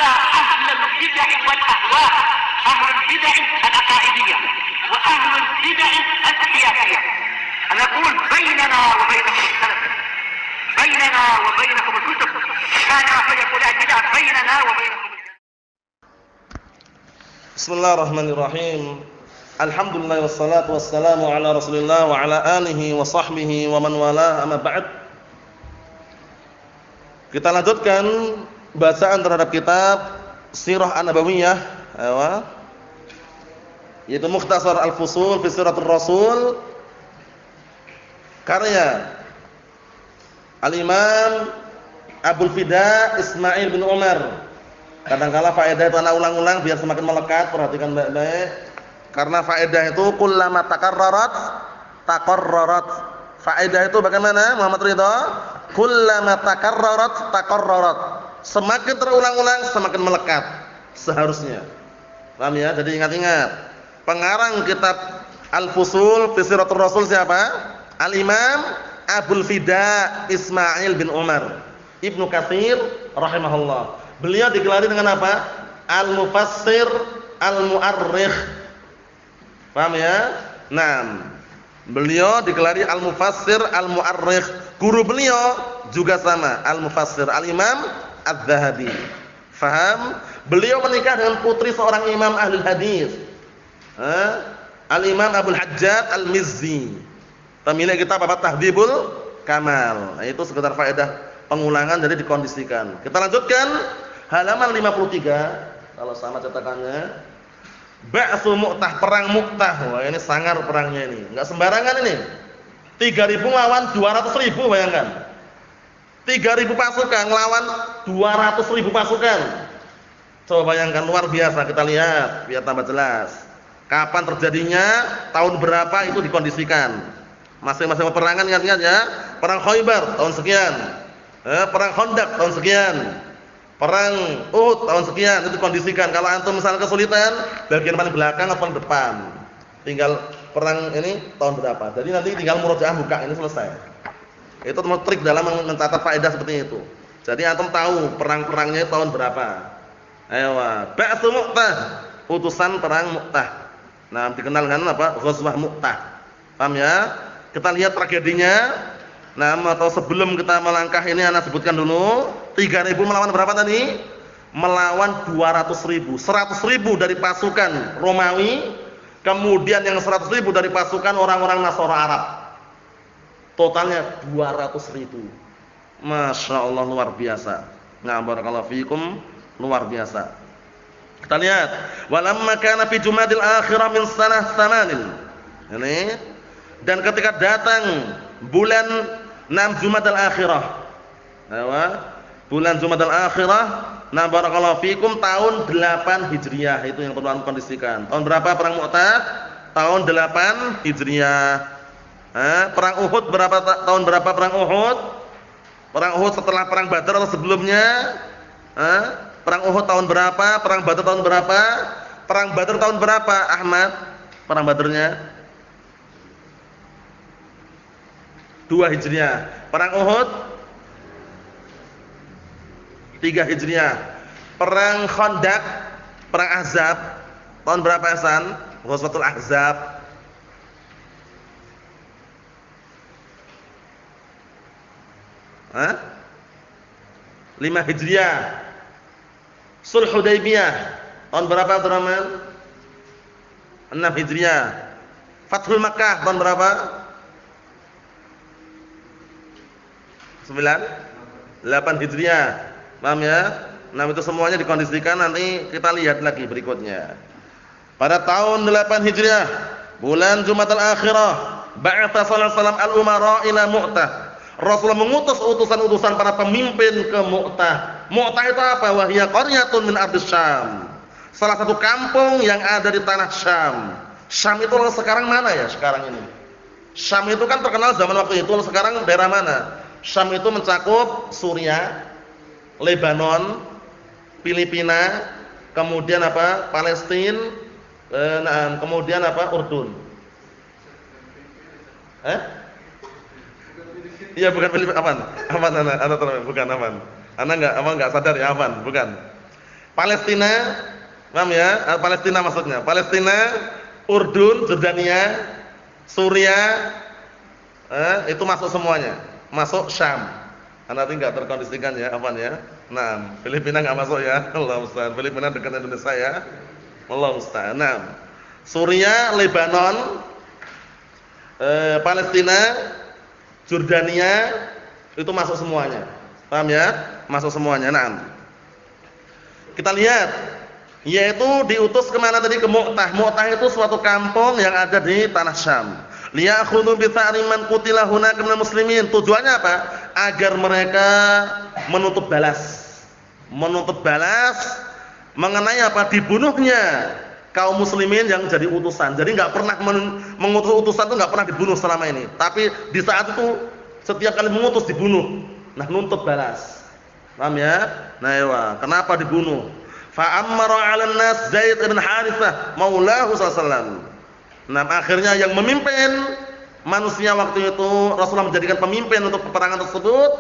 على أهل البدع والأهواء، أهل البدع العقائدية وأهل البدع السياسية. أنا أقول بيننا وبينكم السلف، بيننا وبينكم الكتب، كان فيقول البدع بيننا وبينكم. Bismillahirrahmanirrahim. Alhamdulillah wassalatu wassalamu ala Rasulillah wa ala alihi wa sahbihi wa man wala, amma ba'd. Kita lanjutkan bacaan terhadap kitab Sirah An-Nabawiyah, yaitu Mukhtasar Al-Fusul fi Siratul Rasul, karya Al-Imam Abul Fida Ismail bin Umar. Kadangkala faedah itu anak ulang-ulang biar semakin melekat, perhatikan baik-baik. Karena faedah itu kullama takarrarat. Faedah itu bagaimana Muhammad Ridha? Kullama takarrarat. Semakin terulang-ulang semakin melekat seharusnya. Paham ya? Jadi ingat-ingat. Pengarang kitab Al-Fusul fi Siratul Rasul siapa? Al-Imam Abul Fida Ismail bin Umar Ibnu Katsir rahimahullah. Beliau digelari dengan apa? Al-Mufassir Al-Mu'arrikh. Paham ya? Nah, beliau digelari Al-Mufassir Al-Mu'arrikh. Guru beliau juga sama, Al-Mufassir Al-Imam Adz-Dzahabi. Faham? Beliau menikah dengan putri seorang imam ahli hadis, Al-Imam Abul Hajjaj Al-Mizzi, pemilik kitab apa? Tahdhibul Kamal. Nah, itu sekedar faedah pengulangan, jadi dikondisikan. Kita lanjutkan halaman 53 kalau sama cetakannya. Ba'tsu Mu'tah, perang Mu'tah. Wah, ini sangar perangnya ini. Enggak sembarangan ini. 3.000 lawan 200.000, bayangkan. 3.000 pasukan lawan 200.000 pasukan. Coba bayangkan, luar biasa. Kita lihat biar tambah jelas. Kapan terjadinya, tahun berapa itu dikondisikan. Masing-masing peperangan ingat-ingat ya. Perang Khaybar tahun sekian. Perang Khandaq tahun sekian. Perang Uhud tahun sekian, itu kondisikan. Kalau antum misalnya kesulitan, bagian paling belakang atau paling depan. Tinggal perang ini tahun berapa. Jadi nanti tinggal murojaah buka, ini selesai. Itu trik dalam mencatat faedah seperti itu. Jadi antum tahu perang-perangnya tahun berapa. Ayo, Ba'tsu Mu'tah, utusan perang Mu'tah. Nah, dikenal dengan apa? Ghazwah Mu'tah. Paham ya? Kita lihat tragedinya. Nah, atau sebelum kita melangkah ini ana sebutkan dulu, 3.000 melawan berapa tadi? Melawan 200.000. 100.000 dari pasukan Romawi, kemudian yang 100.000 dari pasukan orang-orang Nasara Arab. Totalnya 200.000. Masya Allah, luar biasa. Nah, barakallahu fikum, luar biasa. Kita lihat, walamma kana fi Jumadil akhirah min sanah 8. Ini, dan ketika datang bulan 6 Jumadil akhirah. Bulan Jumadil akhirah, nah barakallahu fikum, tahun 8 Hijriah, itu yang perlu kondisikan. Tahun berapa perang Mu'tah? Tahun 8 Hijriah. Perang Uhud tahun berapa perang Uhud? Perang Uhud setelah perang Badar atau sebelumnya? Perang Uhud tahun berapa? Perang Badar tahun berapa? Perang Badar tahun berapa, Ahmad? Perang Badarnya 2 Hijriah. Perang Uhud 3 Hijriah. Perang Khandaq, perang Ahzab tahun berapa, Hasan? Ghazwatul Ahzab. Hah? 5 Hijriah. Sulh Hudaybiyah tahun berapa, Abdurrahman? 6 Hijriah. Fathul Makkah tahun berapa? 8 Hijriah. Paham ya? Nah, itu semuanya dikondisikan, nanti kita lihat lagi berikutnya. Pada tahun 8 Hijriah, bulan Jumadil akhirah, ba'atha sallallahu alaihi wasallam al-umara ila Mu'tah. Rasulullah mengutus utusan-utusan para pemimpin ke Mu'tah. Mu'tah itu apa? Wa hiya qaryatun min ardhis Syam. Salah satu kampung yang ada di tanah Syam. Syam itu sekarang mana ya sekarang ini? Syam itu kan terkenal zaman waktu itu, sekarang daerah mana? Syam itu mencakup Suriah, Lebanon, Filipina, kemudian apa? Palestina, kemudian apa? Urdun. Iya, bukan Filipina, aman. Aman, bukan aman. Anak enggak sadar ya, aman, bukan. Palestina, paham ya? Palestina maksudnya. Palestina, Urdun, Jordania, Suriah, itu masuk semuanya. Masuk Syam. Nanti enggak terkondisikan ya, apaan ya? Nah, Filipina enggak masuk ya. Allah musta'an. Filipina dekat Indonesia ya. Allah musta'an. Nah, Suriah, Lebanon, Palestina, Jordania, itu masuk semuanya. Paham ya? Masuk semuanya. Nah, kita lihat, yaitu diutus kemana tadi? Ke Mu'tah. Mu'tah itu suatu kampung yang ada di tanah Syam. Liya'khudhu bi tha'ri man qutila hunaka minal muslimin. Tujuannya apa? Agar mereka menuntut balas. Menuntut balas mengenai apa? Dibunuhnya kaum muslimin yang jadi utusan. Jadi enggak pernah mengutus utusan itu enggak pernah dibunuh selama ini. Tapi di saat itu setiap kali mengutus dibunuh. Nah, nuntut balas. Paham ya? Nah, ya, kenapa dibunuh? Fa amara 'alan nas Zaid bin Haritsah maulahu sallallahu. Nah, akhirnya yang memimpin manusia waktu itu Rasulullah menjadikan pemimpin untuk peperangan tersebut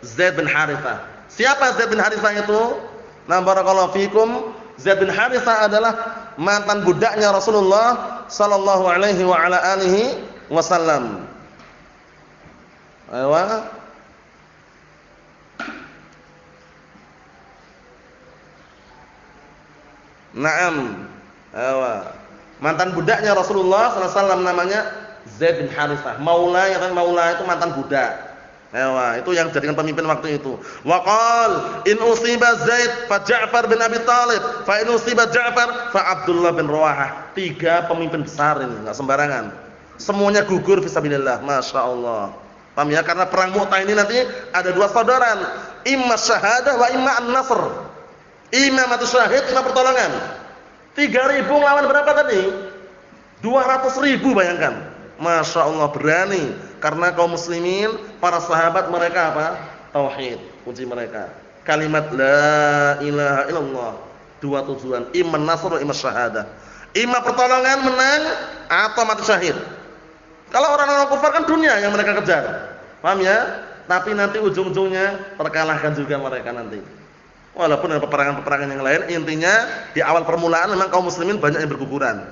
Zaid bin Haritsah. Siapa Zaid bin Haritsah itu? Nah, barakallahu fikum, Zaid bin Haritsah adalah mantan budaknya Rasulullah sallallahu alaihi wa ala alihi wasallam. Ayo. Naam. Mantan budaknya Rasulullah sallallahu alaihi wasallam namanya Zaid bin Haritsah. Maula, ya kan, maula itu mantan budak. Itu yang jadikan pemimpin waktu itu. Wa qal in usiba Zaid fa Ja'far bin Abi Thalib, fa in usiba Ja'far fa Abdullah bin Rawahah. 3 pemimpin besar ini, enggak sembarangan. Semuanya gugur fisabilillah, masyaallah. Paham ya? Karena perang Mu'tah ini nanti ada 2 saudaran, imma syahadah wa imma an-nasr. Imamatu syahid, imam pertolongan. 3.000 lawan berapa tadi? 200.000, bayangkan. Masya Allah, berani. Karena kaum muslimin, para sahabat mereka apa? Tauhid, kunci mereka. Kalimat la ilaha illallah. 2 tujuan, imam nasr wa imam syahadah. Imam pertolongan menang atau mati syahid. Kalau orang-orang kufar kan dunia yang mereka kejar. Paham ya? Tapi nanti ujung-ujungnya terkalahkan juga mereka nanti. Walaupun ada peperangan-peperangan yang lain, intinya di awal permulaan memang kaum muslimin banyak yang berguguran.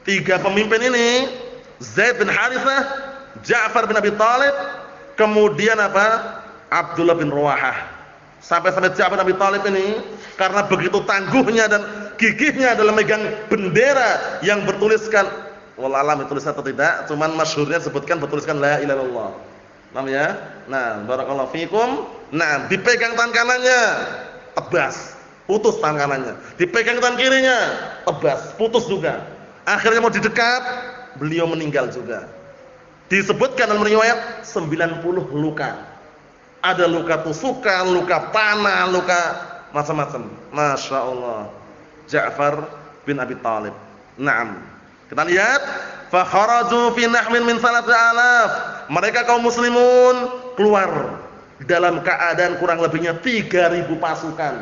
3 pemimpin ini, Zaid bin Haritsah, Ja'far bin Abi Thalib, kemudian apa? Abdullah bin Rawahah. Sampai-sampai Ja'far bin Abi Thalib ini karena begitu tangguhnya dan gigihnya dalam megang bendera yang bertuliskan, wallah alam tulisnya atau tidak, cuman masyhurnya sebutkan bertuliskan la ilaha illallah. Paham ya? Nah, barakallahu fikum. Nah, dipegang tangan kanannya, tebas, putus tangan kanannya. Dipegang tangan kirinya, tebas, putus juga. Akhirnya mau didekat, beliau meninggal juga. Disebutkan dalam riwayat 90 luka. Ada luka tusukan, luka panah, luka macam-macam. Masya Allah. Ja'far bin Abi Thalib. Naam. Kita lihat, fa kharaju fi nahmin min 3,000. Mereka kaum muslimun keluar dalam keadaan kurang lebihnya 3.000 pasukan.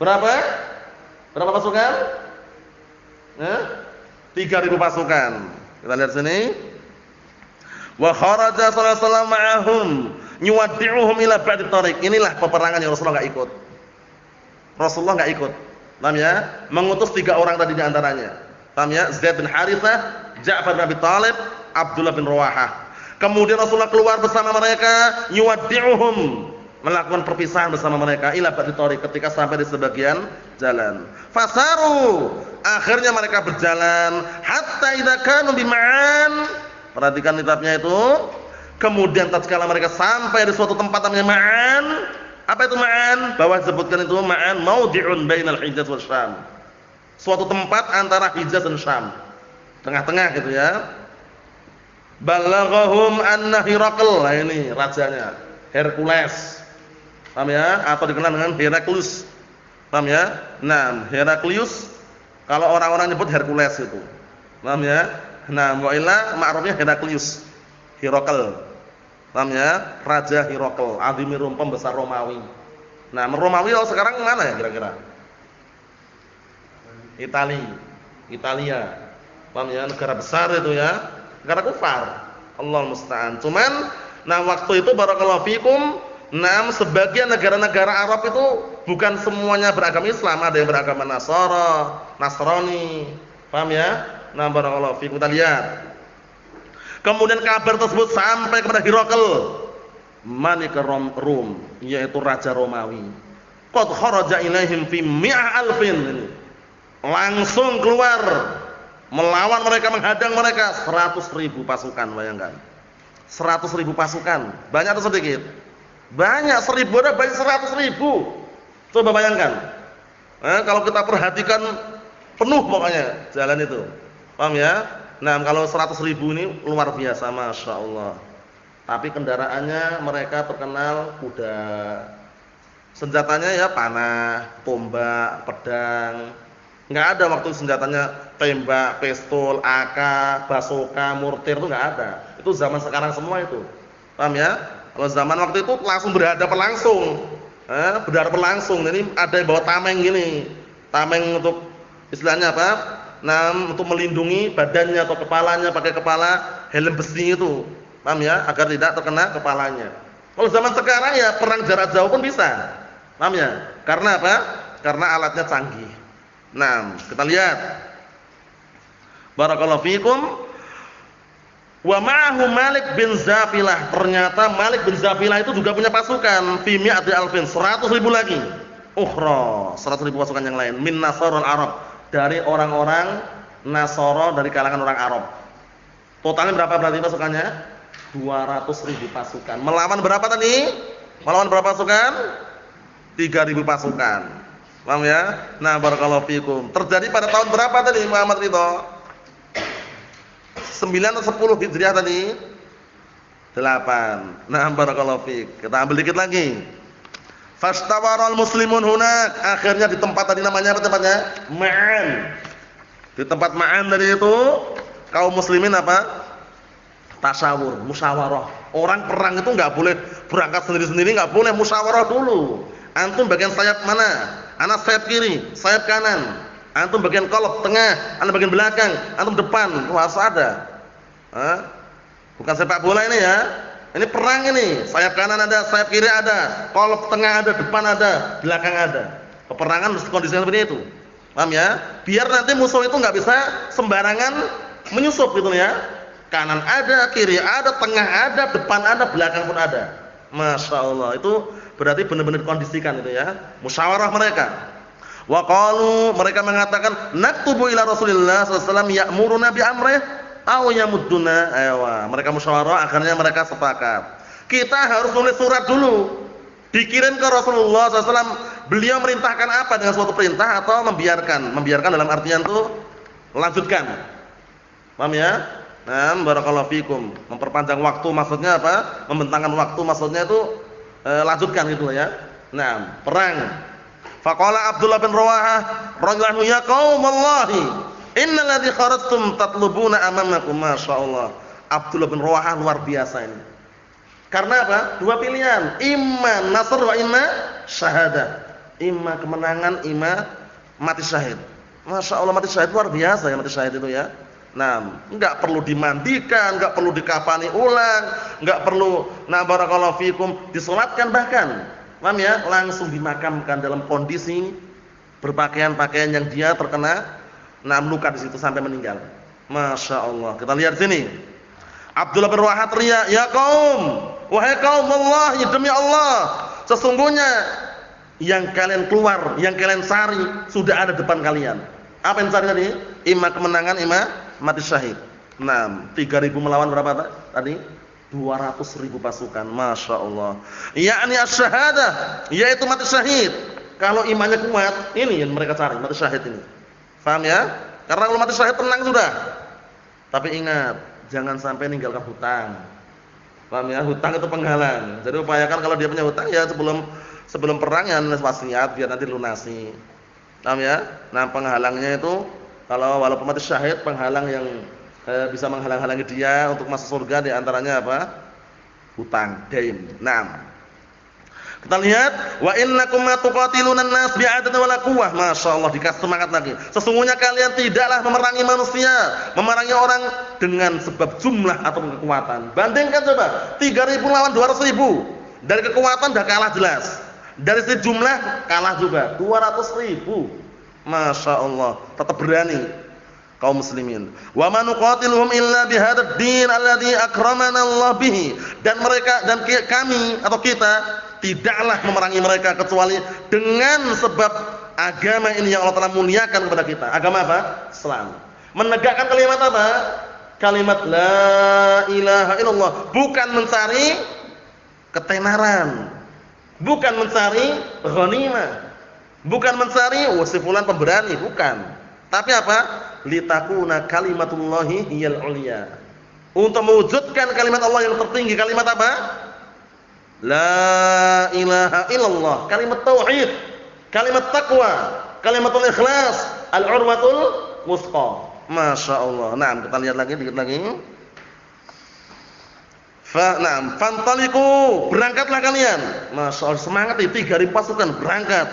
Berapa? Berapa pasukan? 3.000 pasukan. Kita lihat sini. Wa kharaja sallallahu alaihi wasallam ma'ahum yuwaddi'uhum ila ba'di thariq. Inilah peperangan yang Rasulullah enggak ikut. Rasulullah enggak ikut. Paham ya? Mengutus 3 orang tadi di antaranya. Paham ya? Zaid bin Haritsah, Ja'far bin Abi Thalib, Abdullah bin Rawahah. Kemudian Rasulullah keluar bersama mereka, yuwaddi'uhum, melakukan perpisahan bersama mereka ila ba'di thariq, ketika sampai di sebagian jalan. Fasaru, akhirnya mereka berjalan hatta idza kanu bima'an. Perhatikan kitabnya itu. Kemudian tatkala mereka sampai di suatu tempat namanya Ma'an. Apa itu Ma'an? Bawah disebutkan itu Ma'an maudhi'un bainal Hijaz wal Syam. Suatu tempat antara Hijaz dan Syam. Tengah-tengah gitu ya. Balaghahum anna Hirakl. Nah ini rajanya, Hercules. Paham ya? Atau dikenal dengan Heraklius. Paham ya? Nah, Heraklius kalau orang-orang nyebut Hercules itu. Paham ya? Nah, wa'ila ma'rufnya Heraklius. Hirakl. Paham ya? Raja Hirakl, Adhimir Rum, pembesar Romawi. Nah, Romawi sekarang mana ya kira-kira? Italia. Paham ya? Negara besar itu ya. Negara kufar. Allahul musta'an. Cuman nah waktu itu barakallahu fikum, sebagian negara-negara Arab itu bukan semuanya beragama Islam, ada yang beragama Nasrani. Paham ya? Nah, barakallahu fiikum. Kita lihat. Kemudian kabar tersebut sampai kepada Herakl, Malik Rum, yaitu raja Romawi. Qad kharaja ilaihim fi mi'alfin. Langsung keluar melawan mereka, menghadang mereka 100.000 pasukan, bayangkan. 100.000 pasukan. Banyak atau sedikit? Banyak, 1.000 ada banyak 100.000. Coba bayangkan. Kalau kita perhatikan penuh pokoknya jalan itu. Paham ya? Nah, kalau 100.000 ini luar biasa, Masya Allah. Tapi kendaraannya mereka terkenal kuda. Senjatanya ya panah, tombak, pedang. Enggak ada waktu senjatanya tembak, pistol, AK, basoka, mortir, itu enggak ada. Itu zaman sekarang semua itu. Paham ya? Kalau zaman waktu itu langsung berhadapan langsung. Berhadapan langsung. Jadi ada yang bawa tameng gini. Tameng untuk istilahnya apa? Nah, untuk melindungi badannya atau kepalanya, pakai kepala helm besi itu. Paham ya? Agar tidak terkena kepalanya. Kalau zaman sekarang ya perang jarak jauh pun bisa. Paham ya? Karena apa? Karena alatnya canggih. Nah, kita lihat. Barakallahu fiikum. Wa ma'ahu Malik bin Zafilah. Ternyata Malik bin Zafilah itu juga punya pasukan fi mi'ati alfin, 100.000 lagi. Ukhra, 100.000 pasukan yang lain min Nasarul Arab, dari orang-orang Nasara dari kalangan orang Arab. Totalnya berapa berarti pasukannya? 200.000 pasukan. Melawan berapa tadi? Melawan berapa pasukan? 3.000 pasukan. Paham ya? Nah, barakallahu fiikum. Terjadi pada tahun berapa tadi Muhammad Ridho? 9 atau 10 Hijriah tadi? 8. Nah, barakallahu fiik. Kita ambil dikit lagi. Fastawaral muslimun hunak. Akhirnya di tempat tadi namanya apa tempatnya? Ma'an. Di tempat Ma'an tadi itu kaum muslimin apa? Tasyawur, musyawarah. Orang perang itu enggak boleh berangkat sendiri-sendiri, enggak boleh, musyawarah dulu. Antum bagian sayap mana? Ana sayap kiri, sayap kanan. Antum bagian kolop tengah, ana bagian belakang, antum depan. Itu harus ada. Bukan sepak bola ini ya. Ini perang ini. Sayap kanan ada, sayap kiri ada, kolop tengah ada, depan ada, belakang ada. Peperangan mesti kondisinya seperti itu. Paham ya? Biar nanti musuh itu enggak bisa sembarangan menyusup gitu ya. Kanan ada, kiri ada, tengah ada, depan ada, belakang pun ada. Masya Allah. Itu berarti benar-benar kondisikan itu ya. Musyawarah mereka. Wa qalu, mereka mengatakan naktubu ila Rasulillah sallallahu alaihi wasallam ya'muruna bi amrih aw yamudduna. Mereka musyawarah, akhirnya mereka sepakat. Kita harus nulis surat dulu. Dikirim ke Rasulullah SAW. Beliau merintahkan apa dengan suatu perintah atau membiarkan. Membiarkan dalam artian itu lanjutkan. Paham ya? Nah, barakallahu fikum. Memperpanjang waktu maksudnya apa? Membentangkan waktu maksudnya itu lanjutkan gitu ya. Nah, perang. Faqala Abdullah bin Rawahah radhiyallahu anhu, ya qaumallahi innal ladzi kharajtum tatlubuna amamakum. Masyaallah. Abdullah bin Rawahah luar biasa ini. Karena apa? Dua pilihan, imma nasr wa imma syahadah. Imma kemenangan, imma mati syahid. Masya Allah, mati syahid luar biasa ya, mati syahid itu ya. Nah, enggak perlu dimandikan, enggak perlu dikafani ulang, enggak perlu barakallahu fikum disolatkan bahkan. Paham ya? Langsung dimakamkan dalam kondisi berpakaian-pakaian yang dia terkena luka di situ sampai meninggal. Masya Allah. Kita lihat sini. Abdullah bin Rawahah teriak, "Ya kaum, wahai kaum, wallahi demi Allah, sesungguhnya yang kalian keluar, yang kalian cari sudah ada depan kalian." Apa yang cari tadi? Imma kemenangan, imma mati syahid. 3.000 melawan berapa tadi? 200.000 pasukan. Masya Allah. Yakni asy-syahadah, yaitu mati syahid. Kalau imannya kuat, ini yang mereka cari, mati syahid ini. Paham ya? Karena kalau mati syahid tenang sudah. Tapi ingat, jangan sampai ninggalkan hutang. Paham ya? Hutang itu penghalang. Jadi upayakan kalau dia punya hutang ya sebelum perang ya nulis wasiat biar nanti lunasi. Paham ya? Nah, penghalangnya itu kalau walaupun mati syahid, penghalang yang bisa menghalang-halangi dia untuk masuk surga di antaranya apa? Hutang, dain. Kita lihat, wa innakum matuqatiluna an-nas bi'adatin wala quwwah. Masyaallah, dikasih semangat lagi. Sesungguhnya kalian tidaklah memerangi manusia, memerangi orang dengan sebab jumlah atau kekuatan. Bandingkan coba, 3.000 lawan 200.000. Dari kekuatan dah kalah jelas. Dari sisi jumlah kalah juga, 200.000. Masya Allah, tetap berani kaum muslimin. Wa ma nuqatiluhum illa bihadzal din alladzi akramana Allah bihi. Dan mereka dan kami atau kita tidaklah memerangi mereka kecuali dengan sebab agama ini yang Allah Taala muliakan kepada kita. Agama apa? Islam. Menegakkan kalimat apa? Kalimat la ilaha illallah, bukan mencari ketenaran, bukan mencari ghanimah, bukan mencari si fulan pemberani, bukan. Tapi apa? Litakuna kalimatullahi hiyal ulya. Untuk mewujudkan kalimat Allah yang tertinggi, kalimat apa? La ilaha illallah, kalimat tauhid, kalimat taqwa, kalimatul ikhlas, al-urwatul wuthqa. Masya Allah. Nah, kita lihat lagi dikit lagi. Fantaliku, berangkatlah kalian. Masya Allah, semangat nih, 3.000 pasukan berangkat.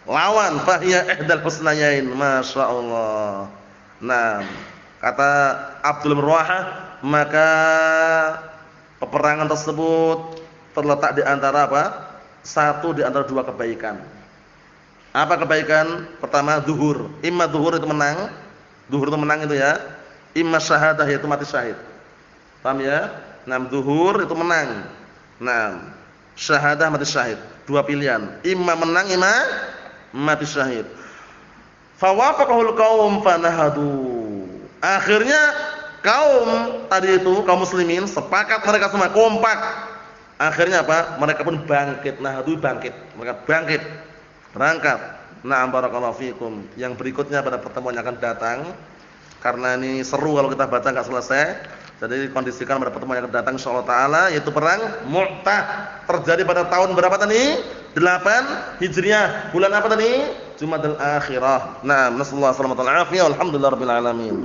Lawan fahiya ihdal husnayain. Masya Allah. Nah, kata Abdul Murwahah, maka peperangan tersebut terletak di antara apa? Satu di antara dua kebaikan. Apa kebaikan? Pertama, zuhur. Imma zuhur itu menang. Zuhur itu menang itu ya. Imma syahadah, yaitu mati syahid. Paham ya? Nah, zuhur itu menang. Nah, syahadah mati syahid. Dua pilihan. Imma menang, imma mati syahid. Fawafaqahul qaum fanahadu. Akhirnya kaum tadi itu, kaum muslimin sepakat, mereka semua kompak. Akhirnya apa? Mereka pun bangkit. Nahadu bangkit. Mereka bangkit. Berangkat. Na'am barakallahu fikum. Yang berikutnya pada pertemuan yang akan datang, karena ini seru kalau kita baca enggak selesai. Jadi kondisikan pada pertemuan yang akan datang insyaallah taala, yaitu perang Mu'tah. Terjadi pada tahun berapa tadi? 8 Hijriah. Bulan apa tadi? Jumadil Akhirah. Naam, nasallahu alaihi wasallam. Alhamdulillahirabbil alamin.